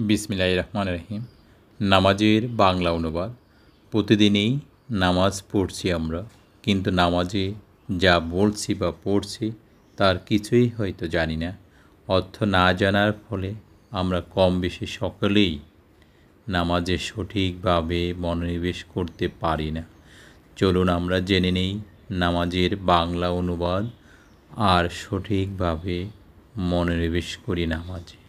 বিসমিল্লাহির রহমানির রহিম। নামাজের বাংলা অনুবাদ। প্রতিদিনই নামাজ পড়ছি আমরা, কিন্তু নামাজে যা বলছি বা পড়ছি তার কিছুই হয়তো জানি না। অর্থ না জানার ফলে আমরা কম বেশি সকলেই নামাজে সঠিকভাবে মনোনিবেশ করতে পারি না। চলুন আমরা জেনে নেই নামাজের বাংলা অনুবাদ আর সঠিকভাবে মনোনিবেশ করি নামাজে।